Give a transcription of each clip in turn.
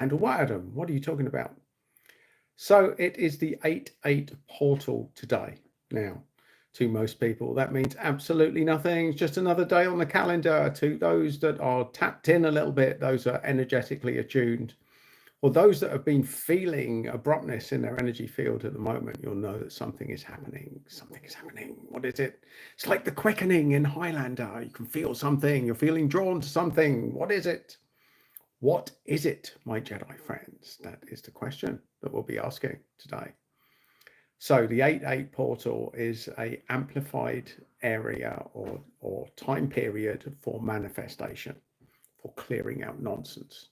And what, Adam? What are you talking about? So it is the 8-8 portal today. Now, to most people, that means absolutely nothing. It's just another day on the calendar. To those that are tapped in a little bit, those are energetically attuned, or those that have been feeling abruptness in their energy field at the moment, you'll know that something is happening. Something is happening. What is it? It's like the quickening in Highlander. You can feel something. You're feeling drawn to something. What is it? What is it, my Jedi friends? That is the question that we'll be asking today. So the 8-8 portal is a amplified area or time period for manifestation, for clearing out nonsense.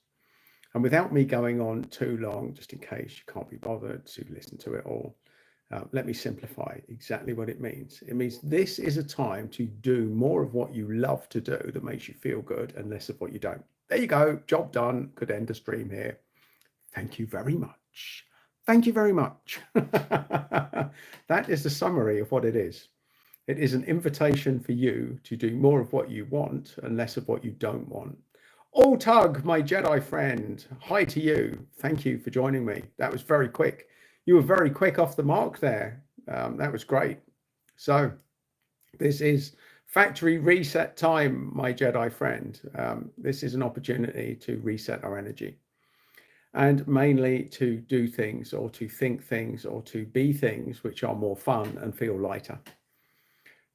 And without me going on too long, just in case you can't be bothered to listen to it all, let me simplify exactly what it means. It means this is a time to do more of what you love to do that makes you feel good and less of what you don't. There you go. Job done. Could end the stream here. Thank you very much. Thank you very much. That is the summary of what it is. It is an invitation for you to do more of what you want and less of what you don't want. Oh, Tug, my Jedi friend, hi to you. Thank you for joining me. That was very quick. You were very quick off the mark there. That was great. So this is factory reset time, my Jedi friend. This is an opportunity to reset our energy and mainly to do things or to think things or to be things which are more fun and feel lighter.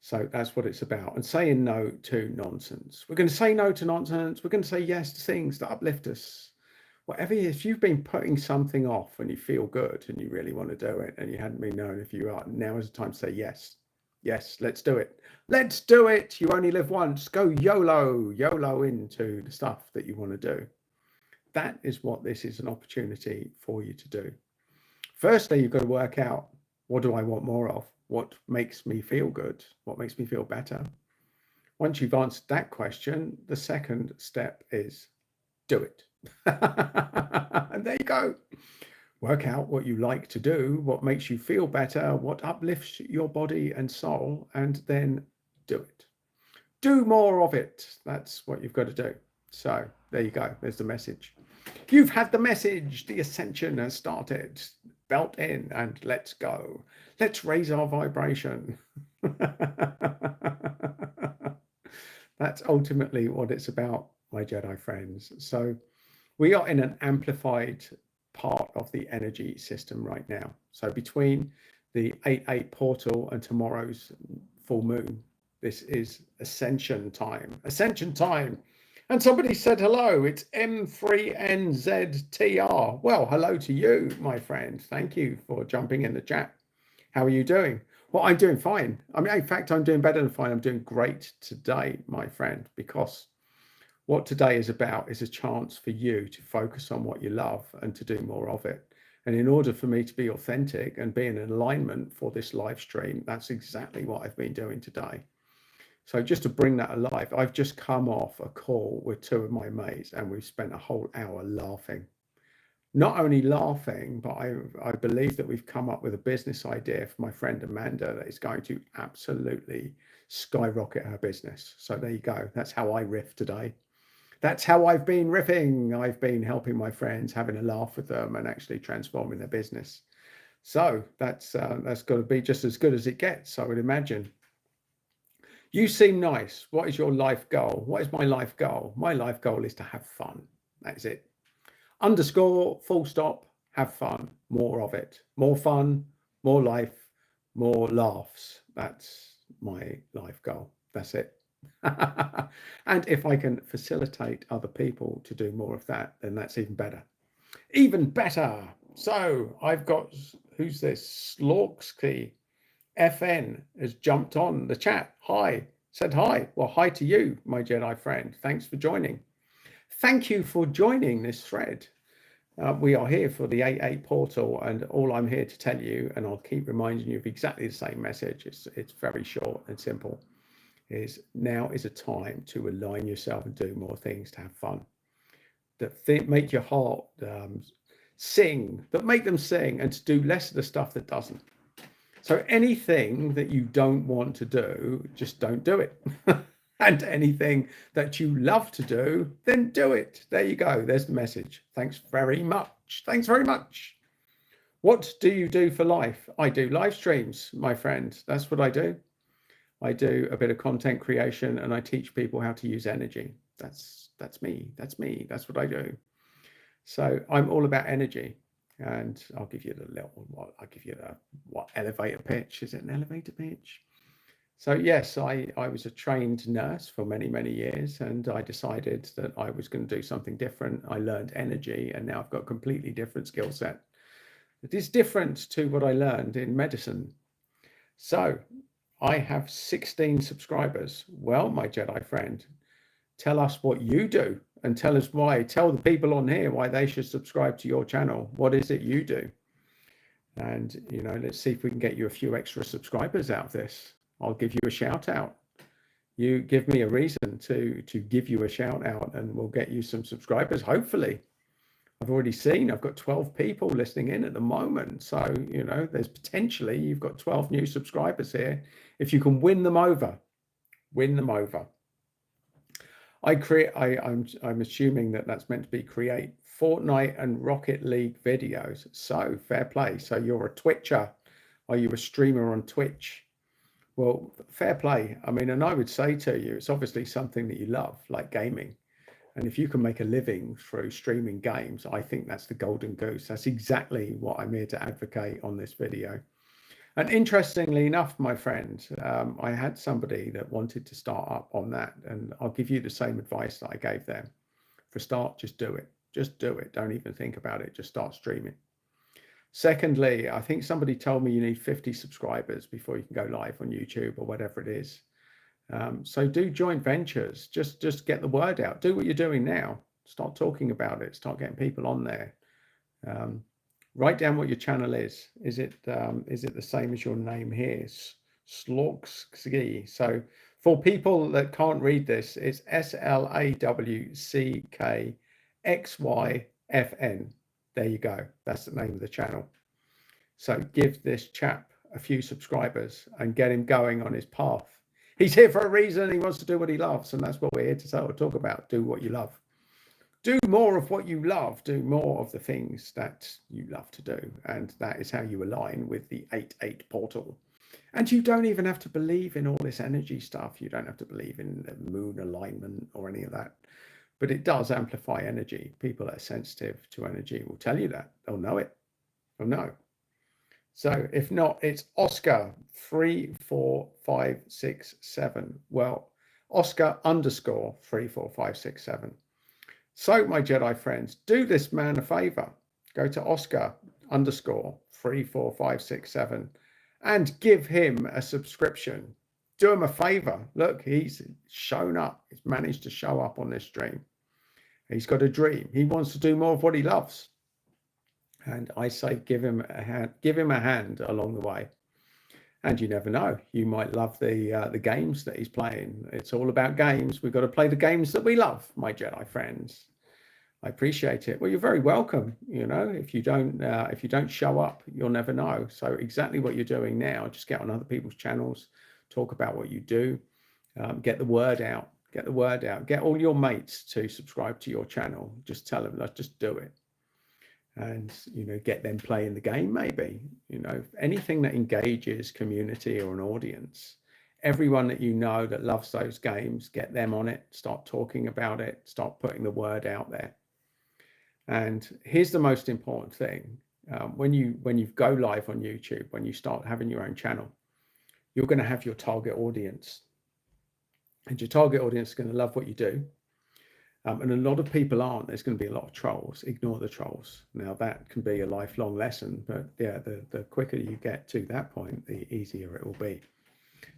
So that's what it's about. And saying no to nonsense. We're going to say no to nonsense. We're going to say yes to things that uplift us. Whatever, if you've been putting something off and you feel good and you really want to do it and you hadn't been known if you are, now is the time to say yes. Yes, let's do it. Let's do it. You only live once. Go YOLO into the stuff that you want to do. That is what this is an opportunity for you to do. Firstly, you've got to work out, what do I want more of? What makes me feel good? What makes me feel better? Once you've answered that question, the second step is do it. And there you go. Work out what you like to do, what makes you feel better, what uplifts your body and soul, and then do it. Do more of it. That's what you've got to do. So there you go. There's the message. You've had the message. The ascension has started. Belt in and let's go. Let's raise our vibration. That's ultimately what it's about, my Jedi friends. So we are in an amplified part of the energy system right now. So between the 8-8 portal and tomorrow's full moon, this is ascension time. Ascension time. And somebody said hello, it's M3NZTR. Well, hello to you, my friend. Thank you for jumping in the chat. How are you doing? Well, I'm doing fine. I mean, in fact, I'm doing better than fine. I'm doing great today, my friend, because what today is about is a chance for you to focus on what you love and to do more of it. And in order for me to be authentic and be in alignment for this live stream, that's exactly what I've been doing today. So just to bring that alive, I've just come off a call with two of my mates and we've spent a whole hour laughing. Not only laughing, but I believe that we've come up with a business idea for my friend Amanda that is going to absolutely skyrocket her business. So there you go. That's how I riff today. That's how I've been riffing. I've been helping my friends, having a laugh with them and actually transforming their business. So that's got to be just as good as it gets, I would imagine. You seem nice. What is your life goal? What is my life goal? My life goal is to have fun. That's it. Underscore, full stop, have fun. More of it. More fun, more life, more laughs. That's my life goal. That's it. And if I can facilitate other people to do more of that, then that's even better. Even better. So I've got, who's this? Slorksky. FN has jumped on the chat. Hi, said hi. Well, hi to you, my Jedi friend. Thanks for joining. Thank you for joining this thread. We are here for the 8-8 portal, and all I'm here to tell you, and I'll keep reminding you of exactly the same message, it's very short and simple, is now is a time to align yourself and do more things to have fun. That make your heart sing, that make them sing, and to do less of the stuff that doesn't. So anything that you don't want to do, just don't do it. and anything that you love to do, then do it. There you go. There's the message. Thanks very much. Thanks very much. What do you do for life? I do live streams, my friend. That's what I do. I do a bit of content creation and I teach people how to use energy. That's me. That's me. That's what I do. So I'm all about energy. And I'll give you the I'll give you the elevator pitch. Is it an elevator pitch? So yes, I was a trained nurse for many, many years, and I decided that I was going to do something different. I learned energy, and now I've got a completely different skill set. It is different to what I learned in medicine. So I have 16 subscribers. Well, my Jedi friend, tell us what you do and tell us why. Tell the people on here why they should subscribe to your channel. What is it you do? And, let's see if we can get you a few extra subscribers out of this. I'll give you a shout out. You give me a reason to give you a shout out and we'll get you some subscribers, hopefully. I've already seen I've got 12 people listening in at the moment. So, there's potentially you've got 12 new subscribers here. If you can win them over, win them over. I'm assuming that that's meant to be create Fortnite and Rocket League videos. So fair play. So you're a Twitcher. Are you a streamer on Twitch? Well, fair play. I mean, and I would say to you, it's obviously something that you love, like gaming. And if you can make a living through streaming games, I think that's the golden goose. That's exactly what I'm here to advocate on this video. And interestingly enough, my friend, I had somebody that wanted to start up on that. And I'll give you the same advice that I gave them. For a start, just do it. Just do it. Don't even think about it. Just start streaming. Secondly, I think somebody told me you need 50 subscribers before you can go live on YouTube or whatever it is. So do joint ventures. Just get the word out. Do what you're doing now. Start talking about it. Start getting people on there. Write down what your channel is. Is it the same as your name here? Slawksky. So for people that can't read this, it's SLAWCKXYFN. There you go. That's the name of the channel. So give this chap a few subscribers and get him going on his path. He's here for a reason. He wants to do what he loves, and that's what we're here to talk about. Do what you love. Do more of what you love. Do more of the things that you love to do. And that is how you align with the 8-8 portal. And you don't even have to believe in all this energy stuff. You don't have to believe in the moon alignment or any of that. But it does amplify energy. People that are sensitive to energy will tell you that. They'll know it. They'll know. So if not, it's Oscar 34567. Well, Oscar _ 34567. So, my Jedi friends, do this man a favor. Go to Oscar _ 34567 and give him a subscription. Do him a favor. Look, he's shown up. He's managed to show up on this stream. He's got a dream. He wants to do more of what he loves. And I say, give him a hand along the way. And you never know, you might love the games that he's playing. It's all about games. We've got to play the games that we love, my Jedi friends. I appreciate it. Well, you're very welcome. If you don't show up, you'll never know. So exactly what you're doing now, just get on other people's channels, talk about what you do, get the word out. Get the word out. Get all your mates to subscribe to your channel. Just tell them, let's just do it. And get them playing the game. Maybe anything that engages community or an audience, everyone that that loves those games, get them on it, start talking about it, start putting the word out there. And here's the most important thing. When you go live on YouTube, when you start having your own channel, you're going to have your target audience, and your target audience is going to love what you do. And a lot of people aren't. There's going to be a lot of trolls. Ignore the trolls. Now, that can be a lifelong lesson, but yeah, the quicker you get to that point, the easier it will be.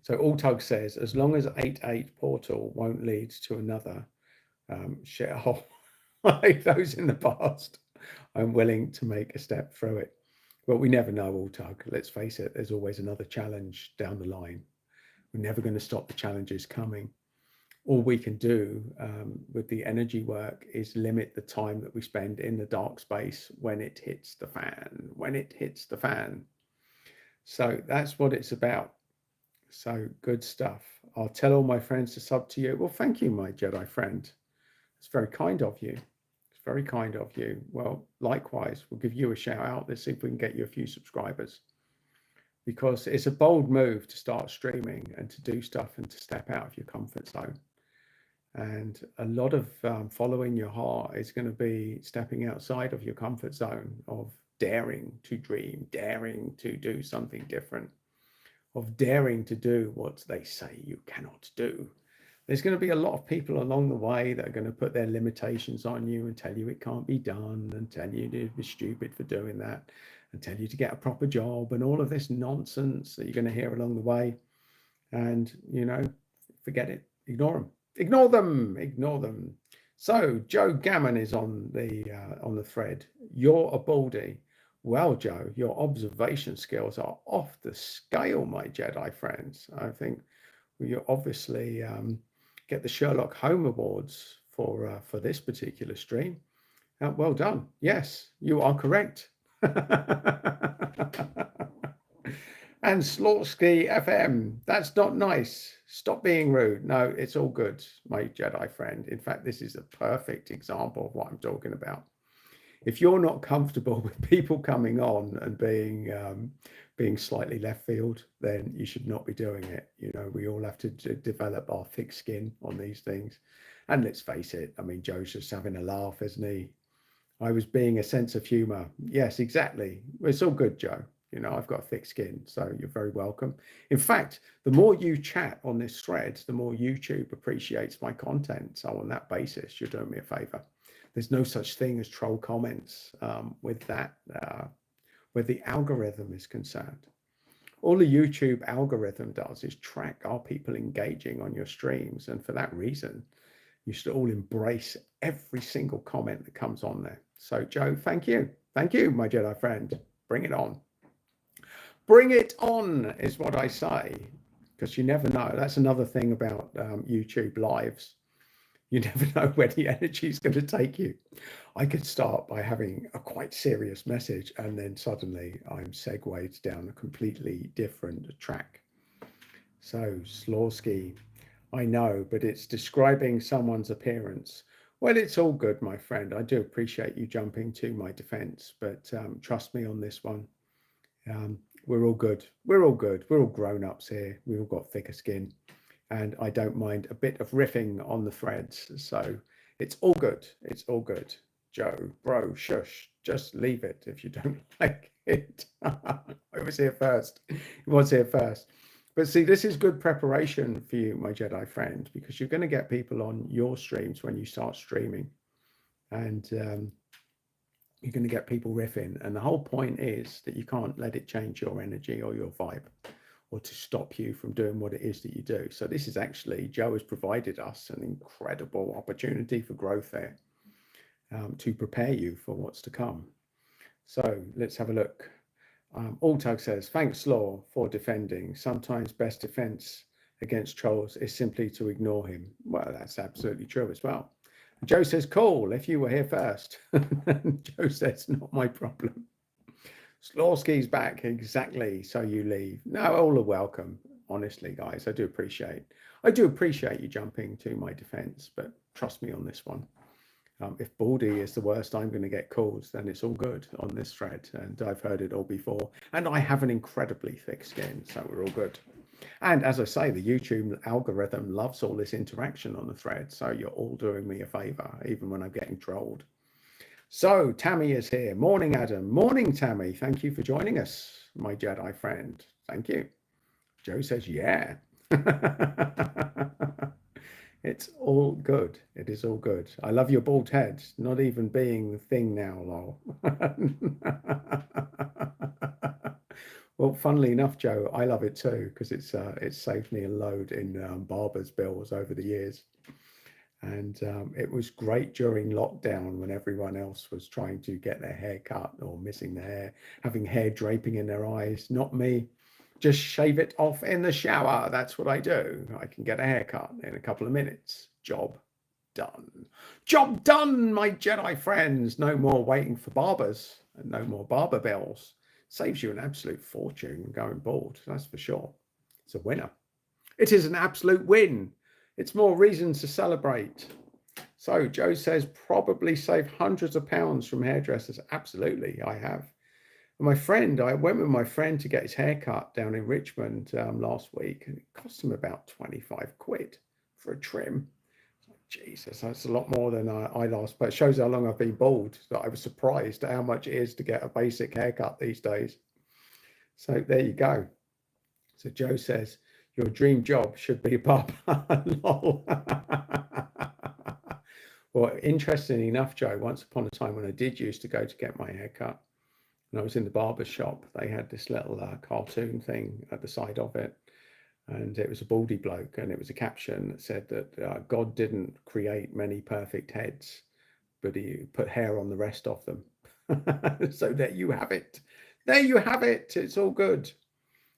So Alltug says, as long as 8-8 portal won't lead to another shithole like those in the past, I'm willing to make a step through it. Well, we never know, Alltug. Let's face it, there's always another challenge down the line. We're never going to stop the challenges coming. All we can do with the energy work is limit the time that we spend in the dark space when it hits the fan, So that's what it's about. So good stuff. I'll tell all my friends to sub to you. Well, thank you, my Jedi friend. It's very kind of you. It's very kind of you. Well, likewise, we'll give you a shout out. Let's see if we can get you a few subscribers, because it's a bold move to start streaming and to do stuff and to step out of your comfort zone. And a lot of following your heart is going to be stepping outside of your comfort zone, of daring to dream, daring to do something different, of daring to do what they say you cannot do. There's going to be a lot of people along the way that are going to put their limitations on you and tell you it can't be done, and tell you to be stupid for doing that, and tell you to get a proper job, and all of this nonsense that you're going to hear along the way. And, forget it. Ignore them. Ignore them. Ignore them. So Joe Gammon is on the thread. You're a baldy. Well, Joe, your observation skills are off the scale, my Jedi friends. I think you obviously get the Sherlock Holmes Awards for this particular stream. Well done. Yes, you are correct. And Slotsky FM, that's not nice. Stop being rude. No, it's all good, my Jedi friend. In fact, this is a perfect example of what I'm talking about. If you're not comfortable with people coming on and being slightly left field, then you should not be doing it. We all have to develop our thick skin on these things. And let's face it, I mean, Joe's just having a laugh, isn't he? I was being a sense of humor. Yes, exactly. It's all good, Joe. I've got thick skin, so you're very welcome. In fact, the more you chat on this thread, the more YouTube appreciates my content. So on that basis, you're doing me a favor. There's no such thing as troll comments with that, where the algorithm is concerned. All the YouTube algorithm does is track, are people engaging on your streams? And for that reason, you should all embrace every single comment that comes on there. So, Joe, thank you. Thank you, my Jedi friend. Bring it on. Bring it on is what I say, because you never know. That's another thing about YouTube lives. You never know where the energy is going to take you. I could start by having a quite serious message, and then suddenly I'm segued down a completely different track. So, Slorsky, I know, but it's describing someone's appearance. Well, it's all good, my friend. I do appreciate you jumping to my defense, but trust me on this one. We're all good. We're all good. We're all grown-ups here. We've all got thicker skin. And I don't mind a bit of riffing on the threads. So it's all good. It's all good. Joe, bro, shush. Just leave it if you don't like it. I was here first. He was here first. But see, this is good preparation for you, my Jedi friend, because you're going to get people on your streams when you start streaming. And you're going to get people riffing. And the whole point is that you can't let it change your energy or your vibe, or to stop you from doing what it is that you do. So this is actually, Joe has provided us an incredible opportunity for growth there, to prepare you for what's to come. So let's have a look. Altug says, thanks, Law, for defending. Sometimes best defense against trolls is simply to ignore him. Well, that's absolutely true as well. Joe says, cool, if you were here first. Joe says, not my problem. Slorsky's back, exactly, so you leave. No, all are welcome, honestly, guys. I do appreciate you jumping to my defense, but trust me on this one. If Baldy is the worst I'm going to get calls, then it's all good on this thread, and I've heard it all before, and I have an incredibly thick skin, so we're all good. And as I say, the YouTube algorithm loves all this interaction on the thread, so you're all doing me a favor, even when I'm getting trolled. So Tammy is here. Morning, Adam. Morning, Tammy. Thank you for joining us, my Jedi friend. Thank you. Joe says, yeah. It's all good. It is all good. I love your bald head. Not even being the thing now, lol. Well, funnily enough, Joe, I love it too, because it's saved me a load in barber's bills over the years. And it was great during lockdown when everyone else was trying to get their hair cut or missing their hair, having hair draping in their eyes. Not me. Just shave it off in the shower. That's what I do. I can get a haircut in a couple of minutes. Job done. Job done, my Jedi friends. No more waiting for barbers and no more barber bills. Saves you an absolute fortune going bald, that's for sure. It's a winner. It is an absolute win. It's more reasons to celebrate. So Joe says, probably saved hundreds of pounds from hairdressers. Absolutely, I have. And I went with my friend to get his hair cut down in Richmond last week, and it cost him about 25 quid for a trim. Jesus, that's a lot more than I last, but it shows how long I've been bald, that I was surprised at how much it is to get a basic haircut these days. So there you go. So Joe says, your dream job should be a barber. Lol. Well, interestingly enough, Joe, once upon a time when I did used to go to get my hair cut, and I was in the barber shop, they had this little cartoon thing at the side of it. And it was a baldy bloke, and it was a caption that said that God didn't create many perfect heads, but he put hair on the rest of them. So there you have it. There you have it. It's all good.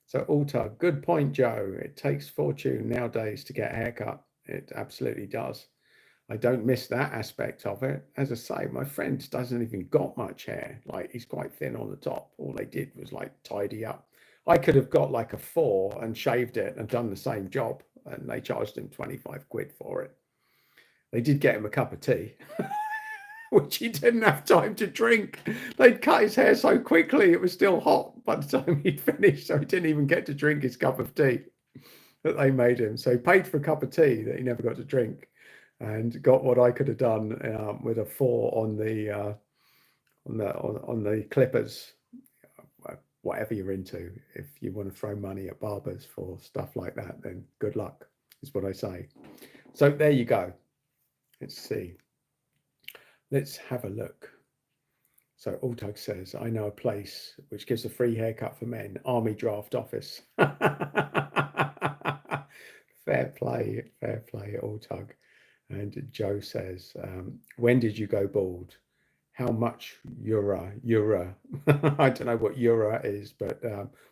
So Alta, good point, Joe. It takes fortune nowadays to get a haircut. It absolutely does. I don't miss that aspect of it. As I say, my friend doesn't even got much hair. Like, he's quite thin on the top. All they did was like tidy up. I could have got like a 4 and shaved it and done the same job, and they charged him 25 quid for it. They did get him a cup of tea, which he didn't have time to drink. They'd cut his hair so quickly, it was still hot by the time he'd finished, so he didn't even get to drink his cup of tea that they made him. So he paid for a cup of tea that he never got to drink, and got what I could have done with a 4 on the clippers. Whatever you're into, if you want to throw money at barbers for stuff like that, then good luck, is what I say. So there you go. Let's see. Let's have a look. So Altug says, I know a place which gives a free haircut for men, Army Draft Office. Fair play, Altug. And Joe says, when did you go bald? How much euro? I don't know what euro is, but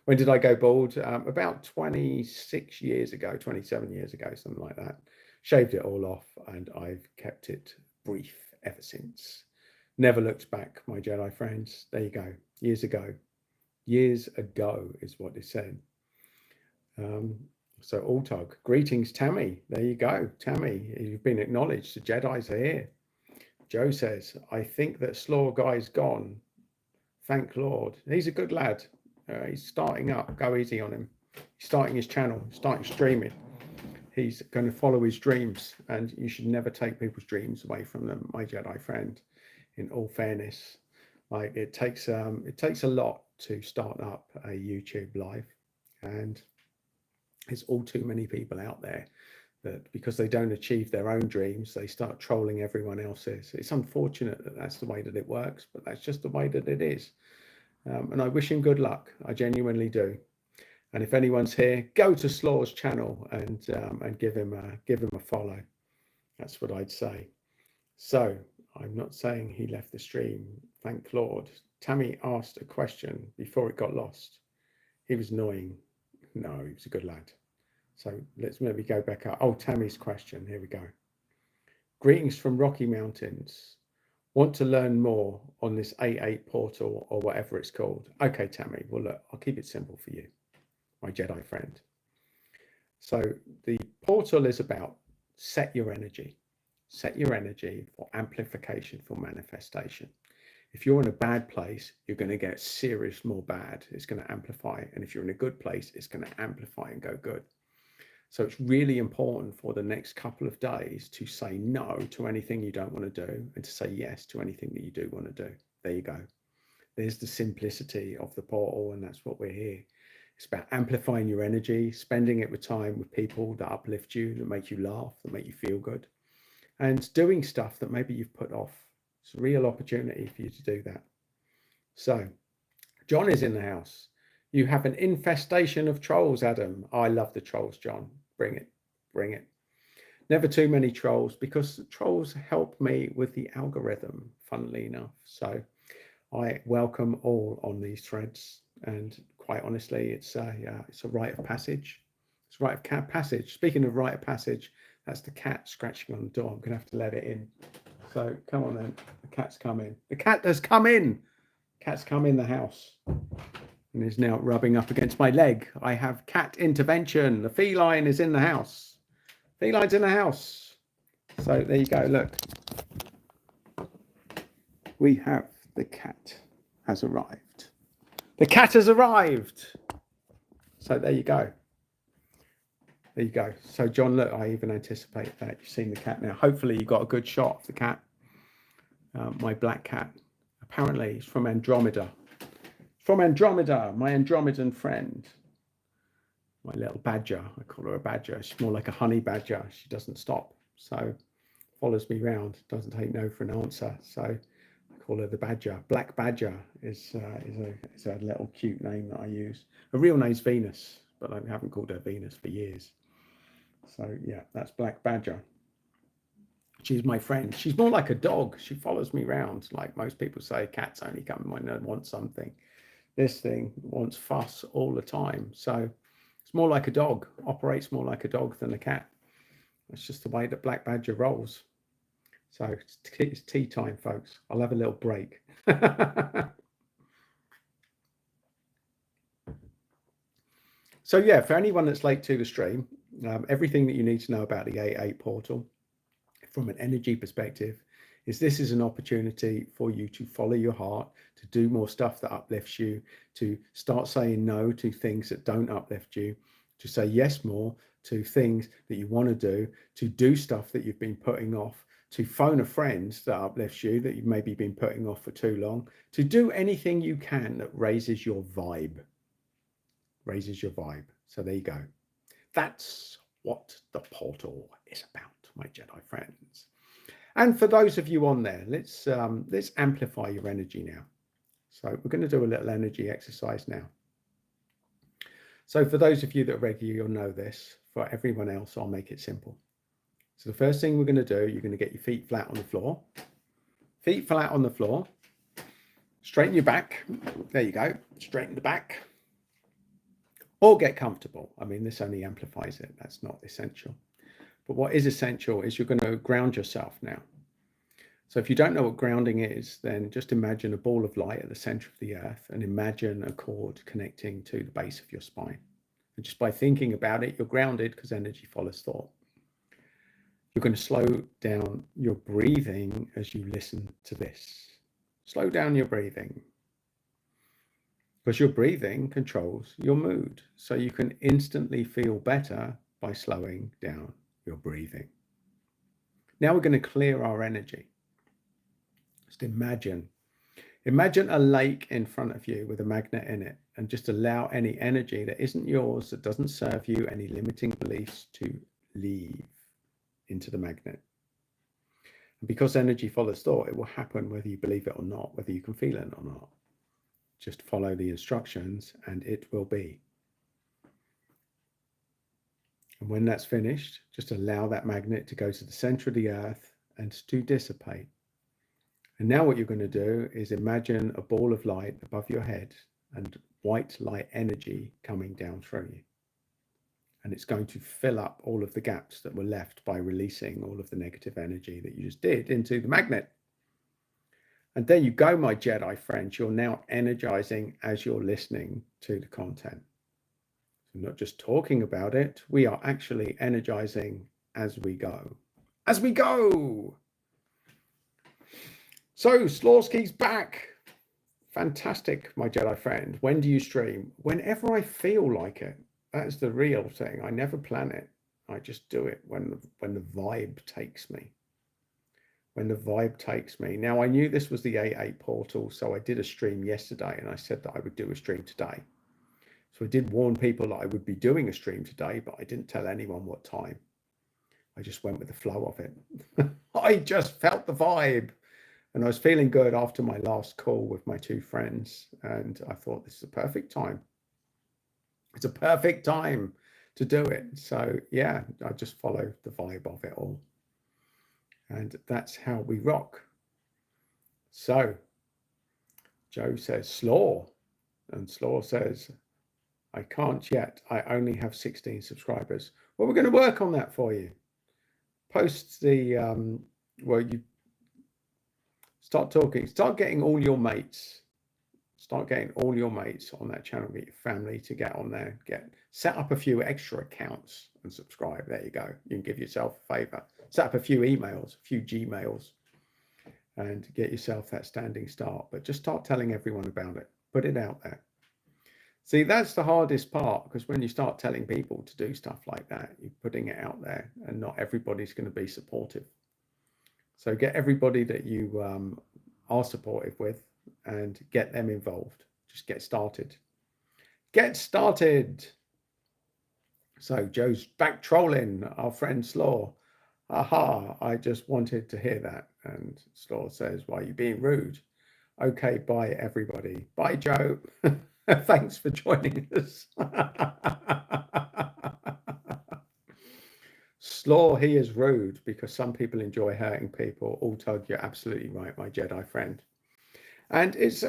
when did I go bald? About 26 years ago, 27 years ago, something like that. Shaved it all off, and I've kept it brief ever since. Never looked back, my Jedi friends. There you go. Years ago is what it said. So Altog, greetings, Tammy. There you go, Tammy. You've been acknowledged. The Jedis are here. Joe says, I think that Slaw guy's gone. Thank Lord. He's a good lad. He's starting up. Go easy on him. He's starting his channel, starting streaming. He's going to follow his dreams, and you should never take people's dreams away from them, my Jedi friend. In all fairness, like it takes a lot to start up a YouTube live, and there's all too many people out there that because they don't achieve their own dreams, they start trolling everyone else's. It's unfortunate that that's the way that it works, but that's just the way that it is. And I wish him good luck. I genuinely do. And if anyone's here, go to Slaw's channel and give him a follow. That's what I'd say. So I'm not saying he left the stream. Thank Lord. Tammy asked a question before it got lost. He was annoying. No, he was a good lad. So let's maybe go back up. Oh, Tammy's question. Here we go. Greetings from Rocky Mountains. Want to learn more on this 8-8 portal or whatever it's called? Okay, Tammy. Well, look, I'll keep it simple for you, my Jedi friend. So the portal is about set your energy. Set your energy for amplification, for manifestation. If you're in a bad place, you're going to get serious more bad. It's going to amplify. And if you're in a good place, it's going to amplify and go good. So it's really important for the next couple of days to say no to anything you don't want to do and to say yes to anything that you do want to do. There you go. There's the simplicity of the portal, and that's what we're here. It's about amplifying your energy, spending it with time with people that uplift you, that make you laugh, that make you feel good, and doing stuff that maybe you've put off. It's a real opportunity for you to do that. So John is in the house. You have an infestation of trolls, Adam. I love the trolls, John. Bring it. Bring it. Never too many trolls, because trolls help me with the algorithm, funnily enough. So I welcome all on these threads. And quite honestly, it's a rite of passage. It's a rite of passage. Speaking of rite of passage, that's the cat scratching on the door. I'm going to have to let it in. So come on then. The cat's come in. The cat has come in. Cat's come in the house. and is now rubbing up against my leg. I have cat intervention. The feline is in the house. Feline's in the house. So there you go. Look, we have the cat has arrived. The cat has arrived. So there you go. There you go. So John, look, I even anticipate that you've seen the cat now. Hopefully you got a good shot of the cat. My black cat. Apparently it's from Andromeda. From Andromeda, my Andromedan friend. My little badger. I call her a badger. She's more like a honey badger. She doesn't stop. So follows me around. Doesn't take no for an answer. So I call her the badger. Black badger is a little cute name that I use. Her real name's Venus, but I haven't called her Venus for years. So yeah, that's Black Badger. She's my friend. She's more like a dog. She follows me around. Like most people say, cats only come when they want something. This thing wants fuss all the time. So it's more like a dog, operates more like a dog than a cat. That's just the way that Black Badger rolls. So it's tea time, folks. I'll have a little break. So yeah, for anyone that's late to the stream, everything that you need to know about the 8-8 portal from an energy perspective is this is an opportunity for you to follow your heart, to do more stuff that uplifts you, to start saying no to things that don't uplift you, to say yes more to things that you want to do stuff that you've been putting off, to phone a friend that uplifts you that you've maybe been putting off for too long, to do anything you can that raises your vibe. Raises your vibe. So there you go. That's what the portal is about, my Jedi friends. And for those of you on there, let's amplify your energy now. So we're going to do a little energy exercise now. So for those of you that are regular, you'll know this. For everyone else, I'll make it simple. So the first thing we're going to do, you're going to get your feet flat on the floor. Feet flat on the floor. Straighten your back. There you go. Straighten the back. Or get comfortable. I mean, this only amplifies it. That's not essential. But what is essential is you're going to ground yourself now. So if you don't know what grounding is, then just imagine a ball of light at the center of the earth and imagine a cord connecting to the base of your spine. And just by thinking about it, you're grounded because energy follows thought. You're going to slow down your breathing as you listen to this. Slow down your breathing. Because your breathing controls your mood. So you can instantly feel better by slowing down your breathing. Now we're going to clear our energy. Just imagine a lake in front of you with a magnet in it, and just allow any energy that isn't yours, that doesn't serve you, any limiting beliefs to leave into the magnet. And because energy follows thought, it will happen whether you believe it or not, whether you can feel it or not. Just follow the instructions and it will be. And when that's finished, just allow that magnet to go to the center of the earth and to dissipate. And now what you're going to do is imagine a ball of light above your head and white light energy coming down through you. And it's going to fill up all of the gaps that were left by releasing all of the negative energy that you just did into the magnet. And there you go, my Jedi friends. You're now energizing as you're listening to the content. So not just talking about it, we are actually energizing as we go. As we go! So, Slorsky's back. Fantastic, my Jedi friend. When do you stream? Whenever I feel like it. That's the real thing. I never plan it. I just do it when the vibe takes me. When the vibe takes me. Now, I knew this was the 8-8 portal, so I did a stream yesterday, and I said that I would do a stream today. So I did warn people that I would be doing a stream today, but I didn't tell anyone what time. I just went with the flow of it. I just felt the vibe, and I was feeling good after my last call with my two friends, and I thought this is a perfect time. It's a perfect time to do it. So yeah, I just follow the vibe of it all. And that's how we rock. So Joe says, Slaw. And Slaw says, I can't yet. I only have 16 subscribers. Well, we're going to work on that for you. Post the, well, you start talking, start getting all your mates Start getting all your mates on that channel, get your family to get on there, set up a few extra accounts and subscribe. There you go. You can give yourself a favor. Set up a few emails, a few Gmails, and get yourself that standing start. But just start telling everyone about it. Put it out there. See, that's the hardest part, because when you start telling people to do stuff like that, you're putting it out there, and not everybody's going to be supportive. So get everybody that you are supportive with and get them involved. Just get started. Get started. So Joe's back trolling our friend Slaw. Aha, I just wanted to hear that. And Slaw says, why are you being rude? Okay, bye everybody. Bye, Joe. Thanks for joining us. Slaw, he is rude because some people enjoy hurting people. Altug, you're absolutely right, my Jedi friend. And it's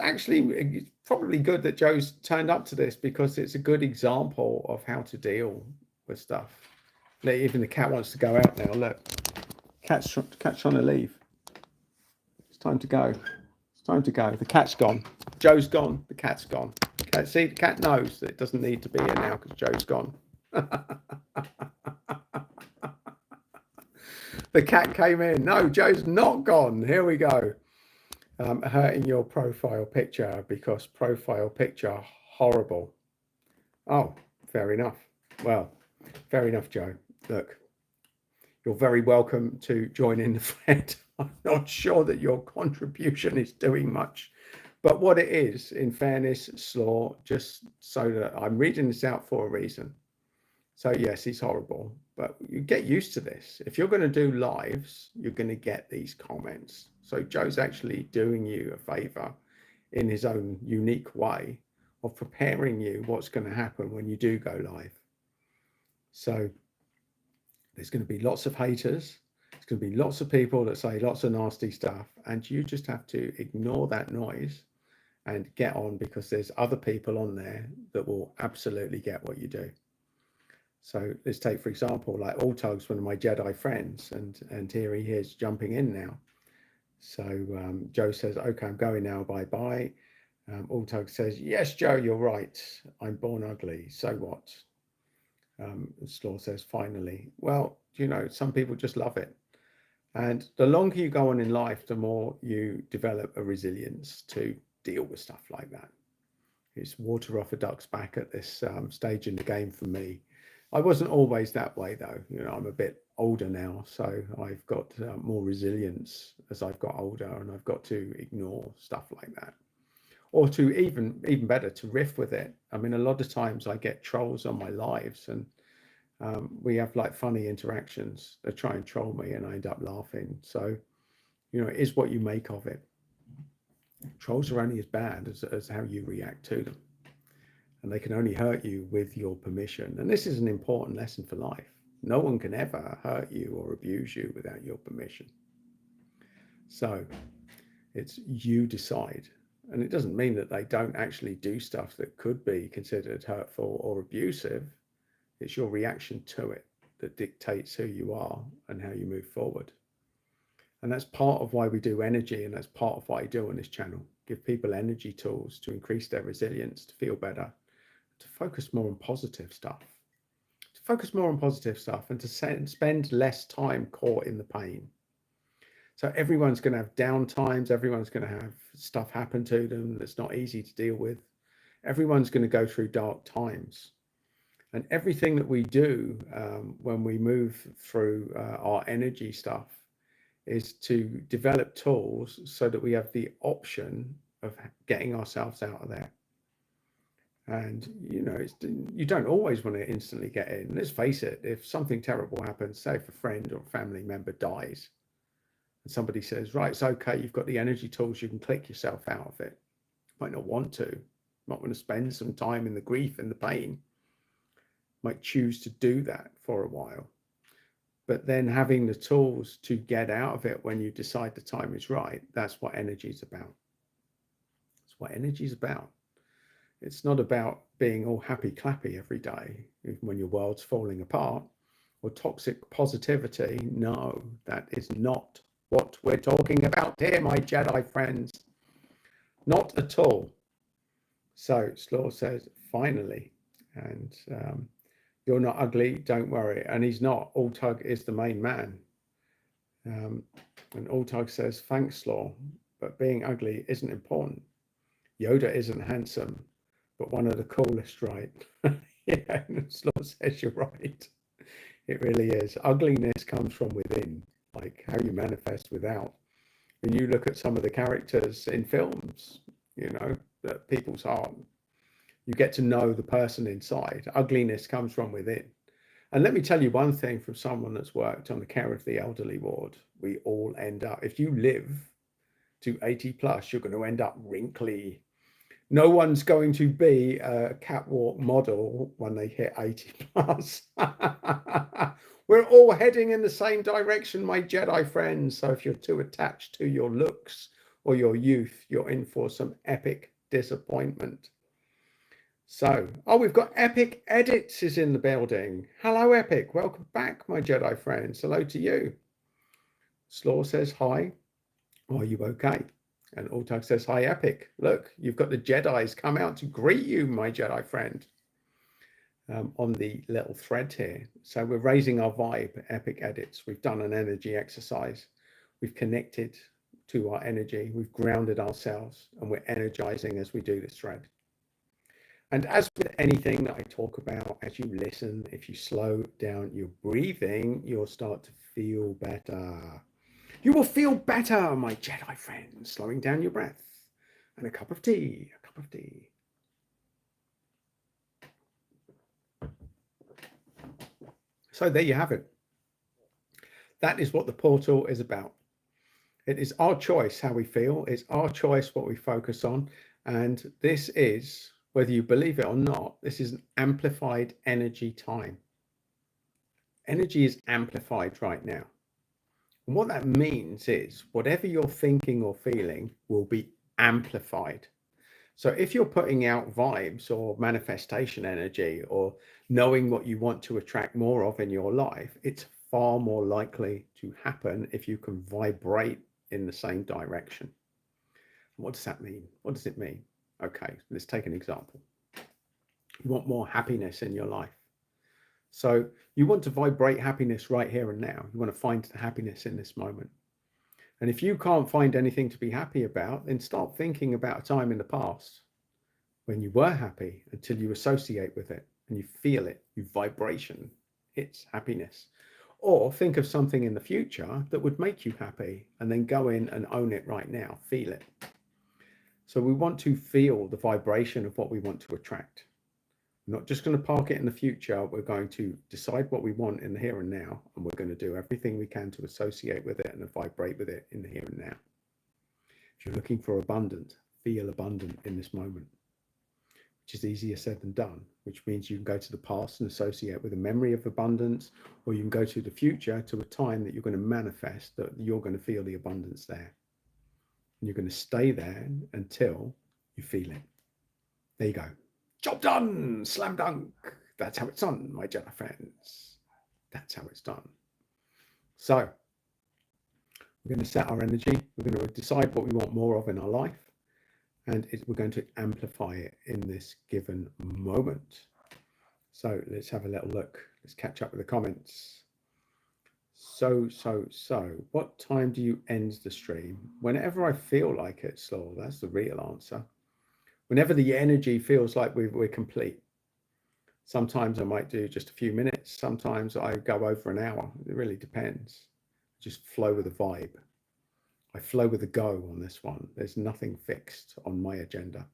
probably good that Joe's turned up to this, because it's a good example of how to deal with stuff. Even the cat wants to go out now. Look, cat's trying to leave. It's time to go. It's time to go. The cat's gone. Joe's gone. The cat's gone. See, the cat knows that it doesn't need to be here now because Joe's gone. The cat came in. No, Joe's not gone. Here we go. Hurting your profile picture because profile picture horrible. Oh, fair enough. Well, fair enough, Joe. Look, you're very welcome to join in the thread. I'm not sure that your contribution is doing much. But what it is, in fairness, Slaw, just so that I'm reading this out for a reason. So yes, he's horrible, but you get used to this. If you're going to do lives, you're going to get these comments. So Joe's actually doing you a favor in his own unique way of preparing you what's going to happen when you do go live. So there's going to be lots of haters. There's going to be lots of people that say lots of nasty stuff, and you just have to ignore that noise and get on, because there's other people on there that will absolutely get what you do. So let's take, for example, like Altug's one of my Jedi friends, and here he is jumping in now. So Joe says, okay, I'm going now, bye-bye. Altug says, yes, Joe, you're right. I'm born ugly. So what? Slaw says, finally. Well, some people just love it. And the longer you go on in life, the more you develop a resilience to deal with stuff like that. It's water off a duck's back at this stage in the game for me. I wasn't always that way, though. I'm a bit older now, so I've got more resilience as I've got older, and I've got to ignore stuff like that, or to even better, to riff with it. I mean, a lot of times I get trolls on my lives, and we have like funny interactions. They try and troll me, and I end up laughing. So, it is what you make of it. Trolls are only as bad as how you react to them. And they can only hurt you with your permission. And this is an important lesson for life. No one can ever hurt you or abuse you without your permission. So it's you decide. And it doesn't mean that they don't actually do stuff that could be considered hurtful or abusive. It's your reaction to it that dictates who you are and how you move forward. And that's part of why we do energy, and that's part of what I do on this channel. Give people energy tools to increase their resilience, to feel better, to focus more on positive stuff, and to spend less time caught in the pain. So everyone's going to have down times. Everyone's going to have stuff happen to them that's not easy to deal with. Everyone's going to go through dark times. And everything that we do when we move through our energy stuff is to develop tools so that we have the option of getting ourselves out of there. And, you don't always want to instantly get in. Let's face it, if something terrible happens, say if a friend or family member dies, and somebody says, right, it's okay, you've got the energy tools, you can click yourself out of it. You might not want to, might want to spend some time in the grief and the pain, might choose to do that for a while. But then having the tools to get out of it when you decide the time is right, that's what energy is about. That's what energy is about. It's not about being all happy clappy every day when your world's falling apart, or toxic positivity. No, that is not what we're talking about here, my Jedi friends. Not at all. So Slaw says, finally, and you're not ugly, don't worry. And he's not. Altug is the main man. And Altug says, thanks, Slaw, but being ugly isn't important. Yoda isn't handsome, but one of the coolest, right? Yeah, and Slaw says you're right. It really is. Ugliness comes from within, like how you manifest without. When you look at some of the characters in films, that people's heart, you get to know the person inside. Ugliness comes from within. And let me tell you one thing from someone that's worked on the care of the elderly ward. We all end up, if you live to 80 plus, you're going to end up wrinkly. No one's going to be a catwalk model when they hit 80 plus. We're all heading in the same direction, my Jedi friends. So if you're too attached to your looks or your youth, you're in for some epic disappointment. So, we've got Epic Edits is in the building. Hello, Epic. Welcome back, my Jedi friends. Hello to you. Slaw says hi. Are you okay? And Altug says, hi, Epic. Look, you've got the Jedis come out to greet you, my Jedi friend, on the little thread here. So we're raising our vibe, Epic Edits. We've done an energy exercise. We've connected to our energy. We've grounded ourselves, and we're energizing as we do this thread. And as with anything that I talk about, as you listen, if you slow down your breathing, you'll start to feel better. You will feel better, my Jedi friends, slowing down your breath. And a cup of tea, a cup of tea. So there you have it. That is what the portal is about. It is our choice how we feel. It's our choice what we focus on. And this is, whether you believe it or not, this is an amplified energy time. Energy is amplified right now. And what that means is whatever you're thinking or feeling will be amplified. So if you're putting out vibes or manifestation energy or knowing what you want to attract more of in your life, it's far more likely to happen if you can vibrate in the same direction. What does that mean? What does it mean? Okay, let's take an example. You want more happiness in your life. So you want to vibrate happiness right here and now. You want to find the happiness in this moment. And if you can't find anything to be happy about, then start thinking about a time in the past when you were happy until you associate with it and you feel it, your vibration, it's happiness. Or think of something in the future that would make you happy and then go in and own it right now, feel it. So we want to feel the vibration of what we want to attract. We're not just going to park it in the future. We're going to decide what we want in the here and now, and we're going to do everything we can to associate with it and vibrate with it in the here and now. If you're looking for abundance, feel abundant in this moment, which is easier said than done, which means you can go to the past and associate with a memory of abundance, or you can go to the future to a time that you're going to manifest that you're going to feel the abundance there. And you're going to stay there until you feel it. There you go. Job done, slam dunk. That's how it's done, my Jedi friends. That's how it's done. So we're going to set our energy. We're going to decide what we want more of in our life. And we're going to amplify it in this given moment. So let's have a little look. Let's catch up with the comments. So, what time do you end the stream? Whenever I feel like it, Slaw. That's the real answer. Whenever the energy feels like we're complete. Sometimes I might do just a few minutes. Sometimes I go over an hour. It really depends. Just flow with the vibe. I flow with the go on this one. There's nothing fixed on my agenda.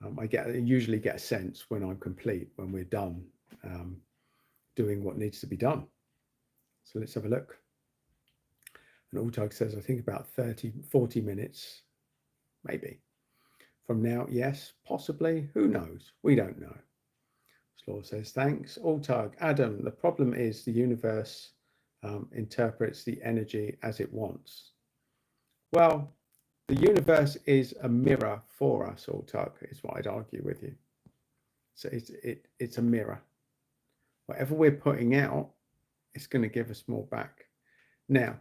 I usually get a sense when I'm complete, when we're done doing what needs to be done. So let's have a look. And Altug says, I think about 40 minutes, maybe. From now, yes, possibly. Who knows? We don't know. Slaw says, thanks. Altug, Adam, the problem is the universe interprets the energy as it wants. Well, the universe is a mirror for us, Altug, is what I'd argue with you. So it's a mirror. Whatever we're putting out, it's going to give us more back. Now,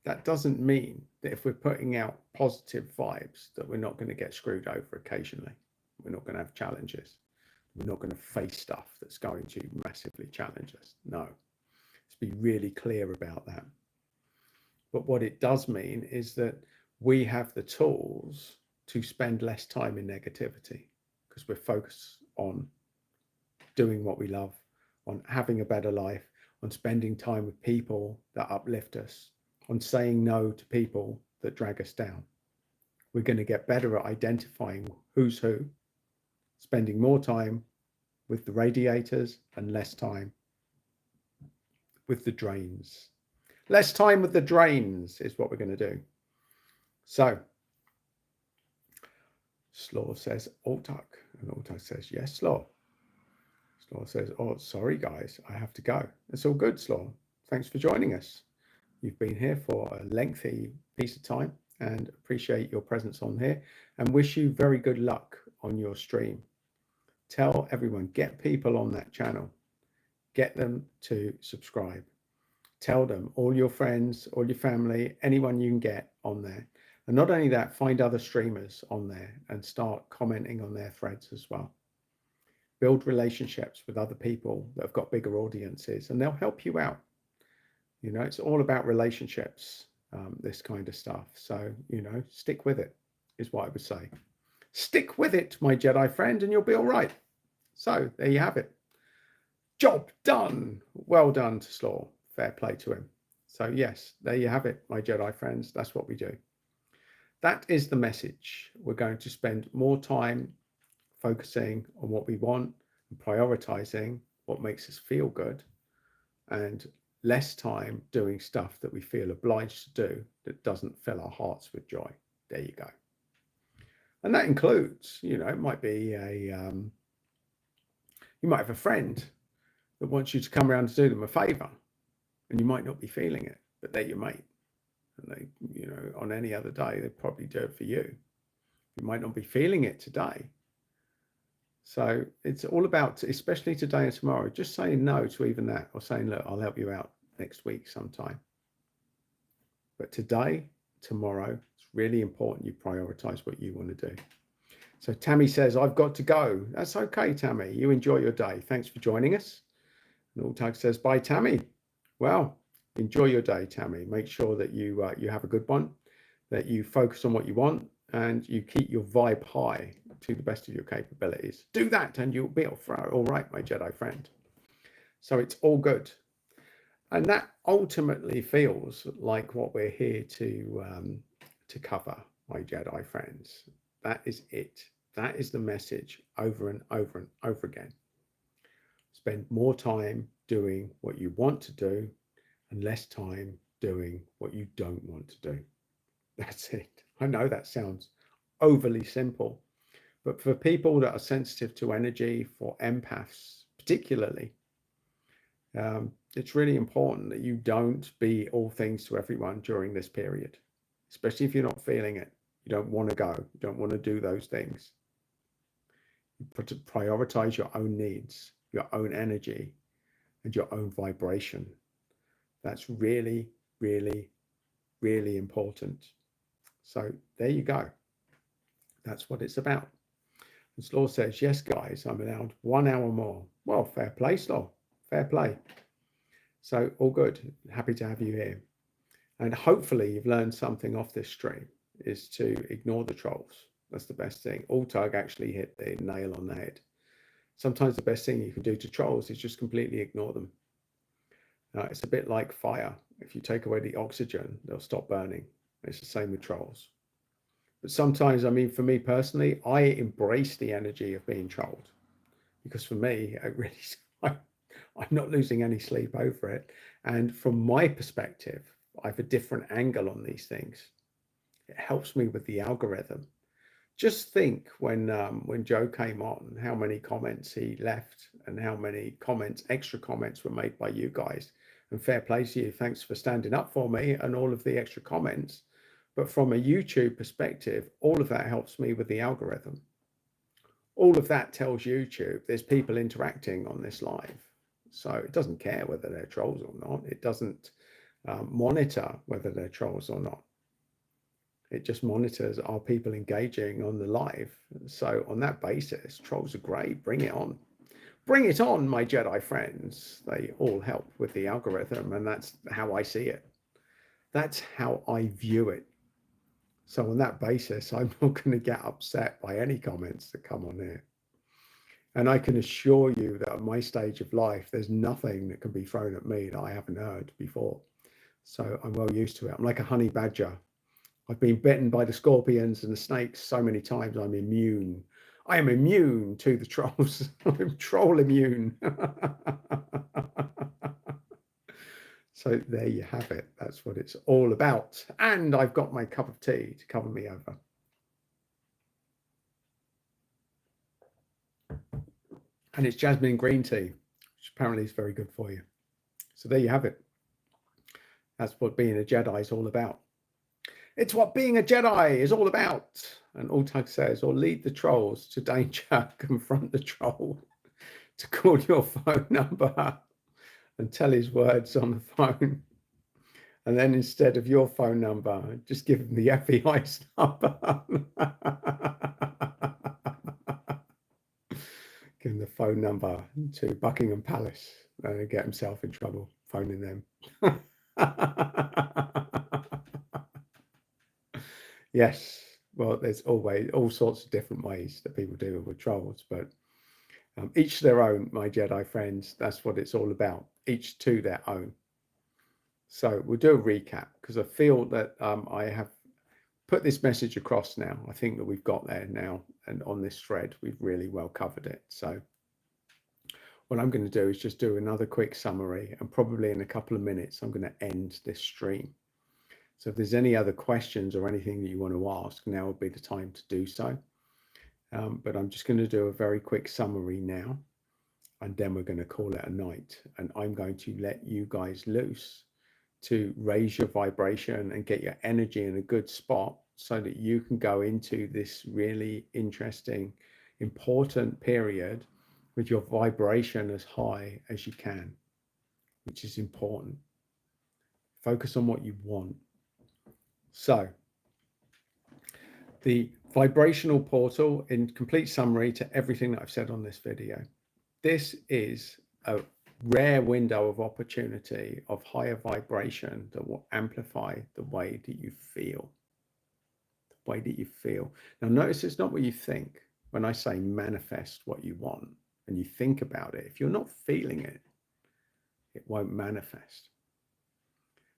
that doesn't mean that if we're putting out positive vibes that we're not going to get screwed over occasionally. We're not going to have challenges. We're not going to face stuff that's going to massively challenge us. No, let's be really clear about that. But what it does mean is that we have the tools to spend less time in negativity because we're focused on doing what we love, on having a better life, on spending time with people that uplift us, on saying no to people that drag us down. We're going to get better at identifying who's who, spending more time with the radiators and less time with the drains. Less time with the drains is what we're going to do. So, Slaw says, Altuck. And Altuck says, yes, Slaw. Slaw says, oh, sorry, guys, I have to go. It's all good, Slaw. Thanks for joining us. You've been here for a lengthy piece of time and appreciate your presence on here and wish you very good luck on your stream. Tell everyone, get people on that channel, get them to subscribe. Tell them, all your friends, all your family, anyone you can get on there. And not only that, find other streamers on there and start commenting on their threads as well. Build relationships with other people that have got bigger audiences and they'll help you out. You know, it's all about relationships, this kind of stuff. So, you know, stick with it is what I would say. Stick with it, my Jedi friend, and you'll be all right. So there you have it. Job done. Well done to Slaw. Fair play to him. So yes, there you have it, my Jedi friends. That's what we do. That is the message. We're going to spend more time focusing on what we want and prioritizing what makes us feel good and less time doing stuff that we feel obliged to do that doesn't fill our hearts with joy. There you go. And that includes, you know, it might be you might have a friend that wants you to come around to do them a favor and you might not be feeling it, but they're your mate. And they, you know, on any other day, they'd probably do it for you. You might not be feeling it today. So it's all about, especially today and tomorrow, just saying no to even that or saying, look, I'll help you out next week sometime. But today, tomorrow, it's really important you prioritize what you want to do. So Tammy says, I've got to go. That's okay, Tammy. You enjoy your day. Thanks for joining us. And Alltag says, bye, Tammy. Well, enjoy your day, Tammy. Make sure that you have a good one, that you focus on what you want and you keep your vibe high to the best of your capabilities. Do that and you'll be all right, my Jedi friend. So it's all good. And that ultimately feels like what we're here to cover, my Jedi friends. That is it. That is the message over and over and over again. Spend more time doing what you want to do and less time doing what you don't want to do. That's it. I know that sounds overly simple, but for people that are sensitive to energy, for empaths particularly, it's really important that you don't be all things to everyone during this period, especially if you're not feeling it. You don't want to go. You don't want to do those things. You prioritize your own needs, your own energy, and your own vibration. That's really, really, really important. So there you go. That's what it's about. And Slaw says, yes, guys, I'm allowed 1 hour more. Well, fair play, Slaw. Fair play. So all good. Happy to have you here. And hopefully you've learned something off this stream is to ignore the trolls. That's the best thing. Altug actually hit the nail on the head. Sometimes the best thing you can do to trolls is just completely ignore them. It's a bit like fire. If you take away the oxygen, they'll stop burning. It's the same with trolls. But sometimes, I mean, for me personally, I embrace the energy of being trolled because for me, it really, I'm not losing any sleep over it. And from my perspective, I have a different angle on these things. It helps me with the algorithm. Just think when Joe came on, how many comments he left and how many comments, extra comments were made by you guys. And fair play to you. Thanks for standing up for me and all of the extra comments. But from a YouTube perspective, all of that helps me with the algorithm. All of that tells YouTube there's people interacting on this live. So it doesn't care whether they're trolls or not. It doesn't monitor whether they're trolls or not. It just monitors, are people engaging on the live? So on that basis, trolls are great. Bring it on. Bring it on, my Jedi friends. They all help with the algorithm, and that's how I see it. That's how I view it. So on that basis, I'm not going to get upset by any comments that come on here. And I can assure you that at my stage of life, there's nothing that can be thrown at me that I haven't heard before. So I'm well used to it. I'm like a honey badger. I've been bitten by the scorpions and the snakes so many times, I'm immune. I am immune to the trolls. I'm troll immune. So there you have it. That's what it's all about. And I've got my cup of tea to cover me over. And it's jasmine green tea, which apparently is very good for you. So there you have it. That's what being a Jedi is all about. It's what being a Jedi is all about. And Altug says, or lead the trolls to danger, confront the troll, to call your phone number and tell his words on the phone. And then instead of your phone number, just give him the FBI's number. Give him the phone number to Buckingham Palace and get himself in trouble phoning them. Yes, well, there's always all sorts of different ways that people deal with trolls, but each to their own, my Jedi friends. That's what it's all about. Each to their own. So we'll do a recap because I feel that I have put this message across now. I think that we've got there now, and on this thread, we've really well covered it. So what I'm going to do is just do another quick summary, and probably in a couple of minutes, I'm going to end this stream. So if there's any other questions or anything that you want to ask, now would be the time to do so. But I'm just going to do a very quick summary now, and then we're going to call it a night. And I'm going to let you guys loose to raise your vibration and get your energy in a good spot so that you can go into this really interesting, important period with your vibration as high as you can, which is important. Focus on what you want. So the vibrational portal, in complete summary to everything that I've said on this video, this is a rare window of opportunity of higher vibration that will amplify the way that you feel. The way that you feel. Now notice it's not what you think. When I say manifest what you want and you think about it, if you're not feeling it, it won't manifest.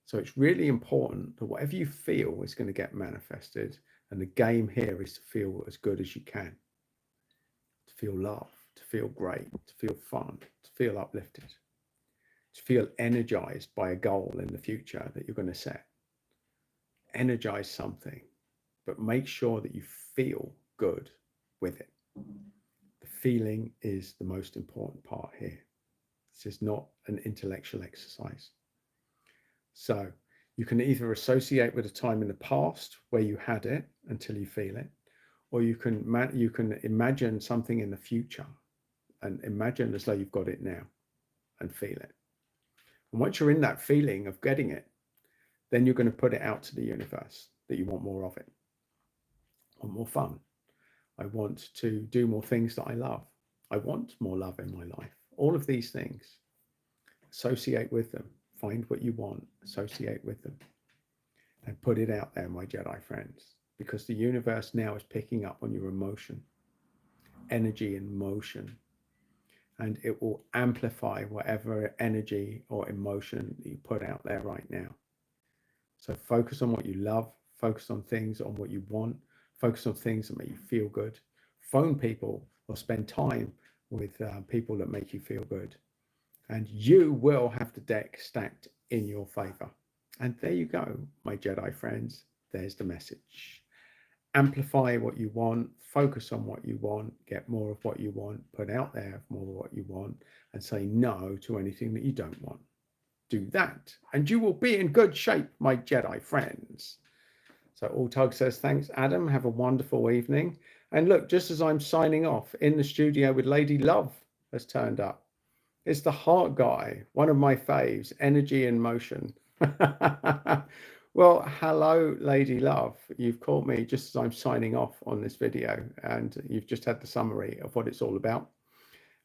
So it's really important that whatever you feel is going to get manifested. And the game here is to feel as good as you can. To feel love, to feel great, to feel fun, to feel uplifted, to feel energized by a goal in the future that you're going to set. Energize something, but make sure that you feel good with it. The feeling is the most important part here. This is not an intellectual exercise. So you can either associate with a time in the past where you had it until you feel it, or you can imagine something in the future and imagine as though you've got it now and feel it. And once you're in that feeling of getting it, then you're going to put it out to the universe that you want more of it. I want more fun. I want to do more things that I love. I want more love in my life. All of these things, associate with them. Find what you want, associate with them, and put it out there, my Jedi friends, because the universe now is picking up on your emotion, energy and motion, and it will amplify whatever energy or emotion you put out there right now. So focus on what you love, focus on things on what you want, focus on things that make you feel good. Phone people or spend time with people that make you feel good. And you will have the deck stacked in your favor. And there you go, my Jedi friends. There's the message. Amplify what you want, focus on what you want, get more of what you want, put out there more of what you want, and say no to anything that you don't want. Do that, and you will be in good shape, my Jedi friends. So Altug says, thanks, Adam. Have a wonderful evening. And look, just as I'm signing off, in the studio with Lady Love has turned up. It's the heart guy, one of my faves, energy in motion. Well, hello, Lady Love. You've caught me just as I'm signing off on this video, and you've just had the summary of what it's all about.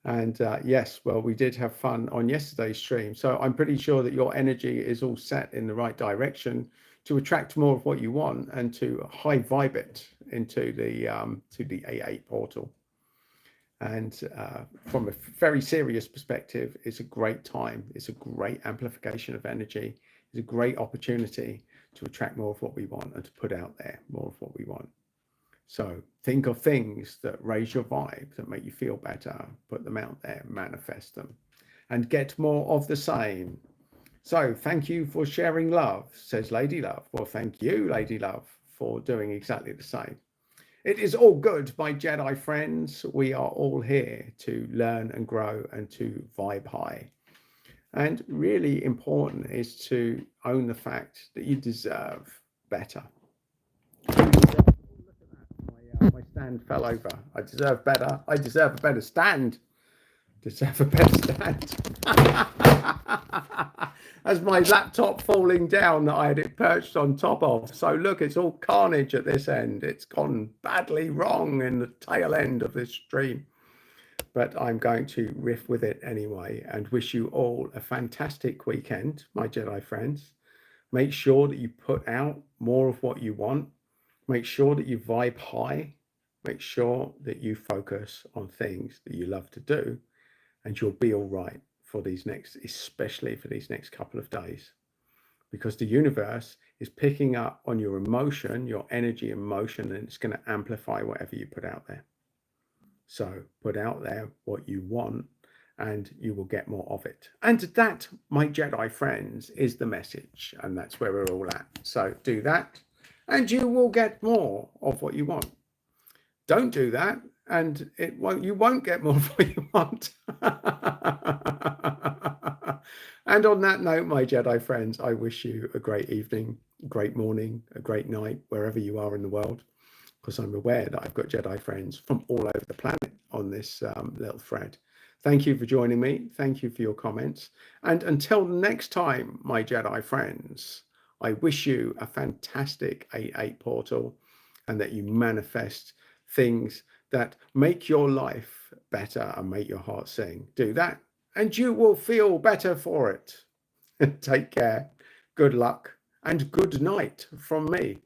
And yes, well, we did have fun on yesterday's stream. So I'm pretty sure that your energy is all set in the right direction to attract more of what you want and to high vibe it into the A8 portal. And from a very serious perspective, it's a great time. It's a great amplification of energy. It's a great opportunity to attract more of what we want and to put out there more of what we want. So think of things that raise your vibe, that make you feel better, put them out there, manifest them, and get more of the same. So thank you for sharing love, says Lady Love. Well, thank you, Lady Love, for doing exactly the same. It is all good, my Jedi friends. We are all here to learn and grow and to vibe high. And really important is to own the fact that you deserve better. My stand fell over. I deserve better. I deserve a better stand. Deserve a better stand. As my laptop falling down that I had it perched on top of. So look, it's all carnage at this end. It's gone badly wrong in the tail end of this stream. But I'm going to riff with it anyway and wish you all a fantastic weekend, my Jedi friends. Make sure that you put out more of what you want. Make sure that you vibe high. Make sure that you focus on things that you love to do, and you'll be all right for these next, especially for these next couple of days, because the universe is picking up on your emotion, your energy and motion, and it's going to amplify whatever you put out there. So put out there what you want and you will get more of it. And that, my Jedi friends, is the message. And that's where we're all at. So do that and you will get more of what you want. Don't do that and you won't get more of what you want. And on that note, my Jedi friends, I wish you a great evening, a great morning, a great night, wherever you are in the world, because I'm aware that I've got Jedi friends from all over the planet on this little thread. Thank you for joining me. Thank you for your comments. And until next time, my Jedi friends, I wish you a fantastic 8-8 portal and that you manifest things that make your life better and make your heart sing. Do that and you will feel better for it. Take care. Good luck and good night from me.